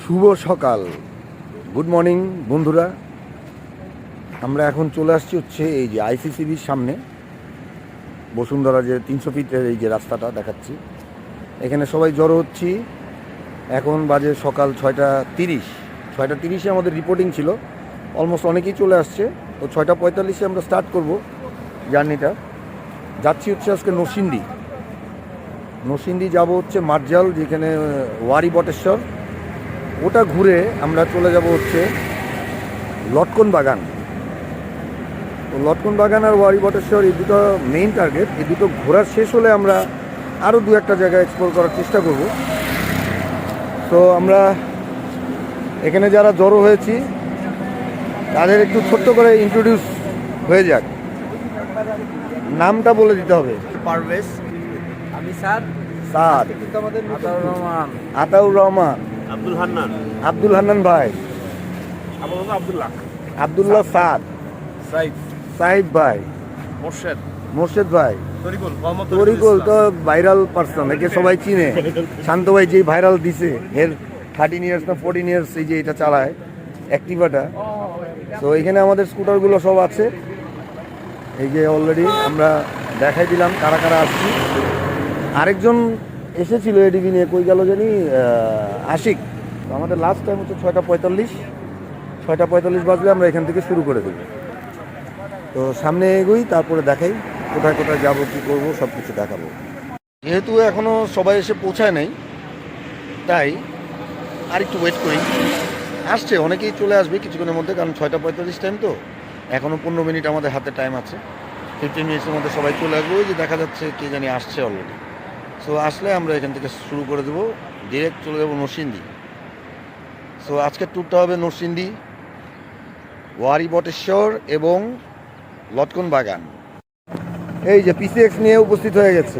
শুভ সকাল, good morning বন্ধুরা। আমরা এখন চলে আসছি হচ্ছে এই যে আইসিসিবির সামনে, বসুন্ধরা যে 300 ফিটের এই যে রাস্তাটা দেখাচ্ছি, এখানে সবাই জড়ো হচ্ছি। এখন বাজে সকাল 6:30 আমাদের রিপোর্টিং ছিল। অলমোস্ট অনেকেই চলে আসছে, তো 6:45 আমরা স্টার্ট করব জার্নিটা। যাচ্ছি হচ্ছে আজকে নরসিংদী যাব হচ্ছে মার্জাল, যেখানে ওয়ারি বটেশ্বর, ওটা ঘুরে আমরা চলে যাব হচ্ছে লটকন বাগান। তো লটকন বাগান আর ওয়ারি বটেশ্বর এই দুটো মেইন টার্গেট। এই দুটো ঘোরার শেষ হলে আমরা আরও দু একটা জায়গা এক্সপ্লোর করার চেষ্টা করব। তো আমরা এখানে যারা জড়ো হয়েছি তাদের একটু ছোট্ট করে ইন্ট্রোডিউস হয়ে যাক। নামটা বলে দিতে হবে। পারভেজ, আমি সাদ, আতাউর রহমান, আব্দুল হান্নান ভাই, আব্দুল্লাহ সাদ, সাহিদ ভাই, মোর্শেদ ভাই, তরিকুল তো ভাইরাল পার্সন, একে সবাই চিনে। শান্ত ভাই যেই ভাইরাল দিছে, এর 13 ইয়ার্স না 14 ইয়ার্স এই যে এটা চালায় অ্যাক্টিভাটা। তো এখানে আমাদের স্কুটারগুলো সব আছে, এই যে অলরেডি আমরা দেখাই দিলাম কারা কারা আসছি। আরেকজন এসেছিল এডিবি নিয়ে, কই গেল জানি, আশিক। তো আমাদের লাস্ট টাইম হচ্ছে 6:45 বাজলে আমরা এখান থেকে শুরু করে দেব। তো সামনে এগোই, তারপরে দেখাই কোথায় কোথায় যাবো, কী করবো, সব কিছু দেখাবো। যেহেতু এখনও সবাই এসে পৌঁছায় নাই, তাই আর একটু ওয়েট করি। আসছে, অনেকেই চলে আসবে কিছুক্ষণের মধ্যে, কারণ 6:45 টাইম, তো এখনও 15 মিনিট আমাদের হাতে টাইম আছে। 15 মিনিটের মধ্যে সবাই চলে আসবে। ওই যে দেখা যাচ্ছে কে জানি আসছে অলরেডি। সো আসলে আমরা এখান থেকে শুরু করে দেবো, ডিরেক্ট চলে যাবো নরসিংদী। সো আজকের ট্যুরটা হবে নরসিংদী, ওয়ারি বটেশ্বর এবং লটকন বাগান। এই যে পিসিএক্স নিয়ে উপস্থিত হয়ে গেছে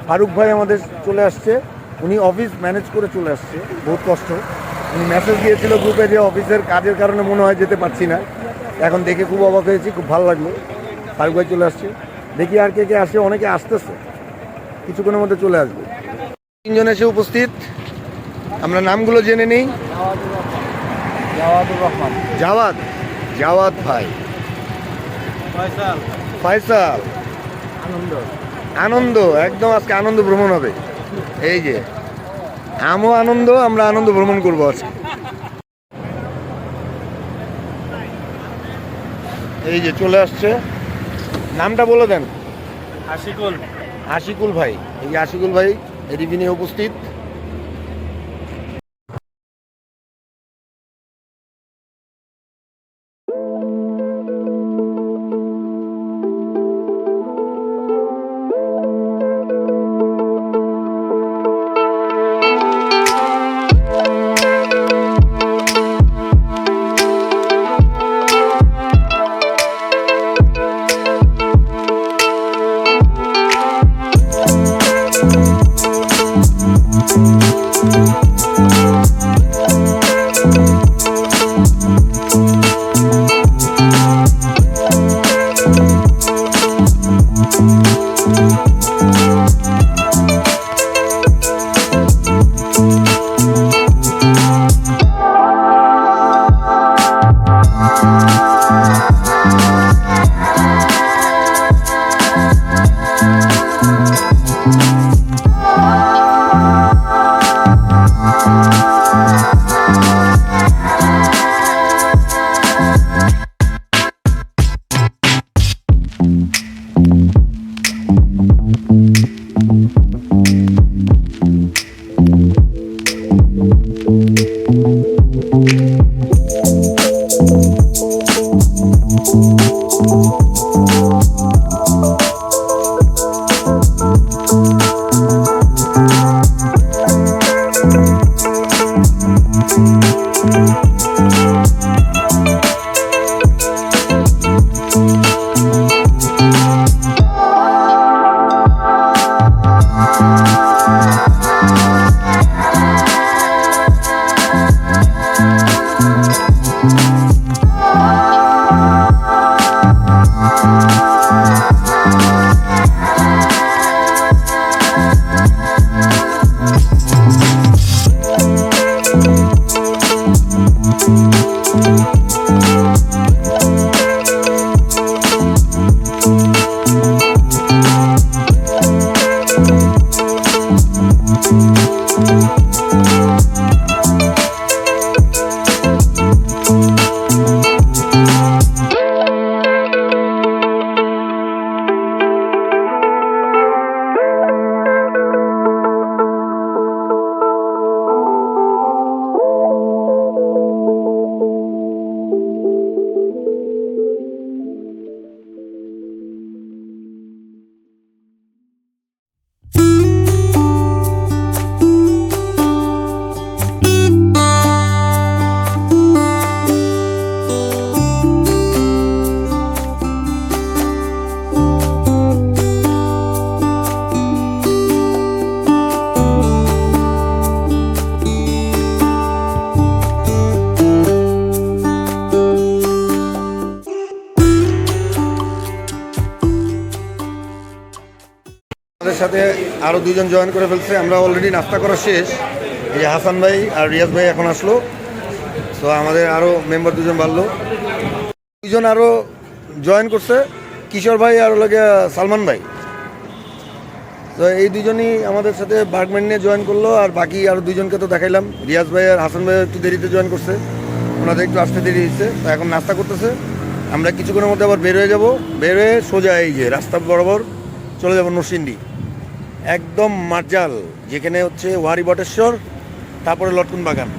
ফারুক ভাই, আমাদের চলে আসছে। উনি অফিস ম্যানেজ করে চলে আসছে, বহুত কষ্ট। উনি মেসেজ দিয়েছিল গ্রুপে যে অফিসের কাজের কারণে মনে হয় যেতে পারছি না। এখন দেখে খুব অবাক হয়েছি, খুব ভালো লাগলো। ফারুক ভাই চলে আসছে, দেখি আর কে কে আসে। অনেকে আসতেছে, কিছুক্ষণের মধ্যে চলে আসবে। 3 জন এসে উপস্থিত, আমরা নামগুলো জেনে নিই। জাওয়াদ ভাই, ফয়সাল, আনন্দ। একদম আজকে আনন্দ ভ্রমণ হবে। এই যে আমও আনন্দ, আমরা আনন্দ ভ্রমণ করবো আজকে। এই যে চলে আসছে, নামটা বলে দেন। আশিকুল ভাই, এই যে আশিকুল ভাই এডিবি নিয়ে উপস্থিত। আমাদের সাথে আরও দুজন জয়েন করে ফেলছে। আমরা অলরেডি নাস্তা করা শেষ। এই যে হাসান ভাই আর রিয়াজ ভাই এখন আসলো। তো আমাদের আরও মেম্বার দুজন বাড়লো, দুজন আরও জয়েন করছে, কিশোর ভাই আর লাগে সালমান ভাই। তো এই দুজনই আমাদের সাথে বার্গম্যান নিয়ে জয়েন করলো। আর বাকি আরও দুজনকে তো দেখাইলাম, রিয়াজ ভাই আর হাসান ভাই একটু দেরিতে জয়েন করছে, ওনাদের একটু আসতে দেরি হচ্ছে। তো এখন নাস্তা করতেছে। আমরা কিছুক্ষণের মধ্যে আবার বের হয়ে যাব। বের হয়ে সোজা এই যে রাস্তা বরাবর চলে যাব নরসিংদী, একদম মার্জাল, যেখানে হচ্ছে ওয়ারি বটেশ্বর, তারপরে লটকুন বাগান।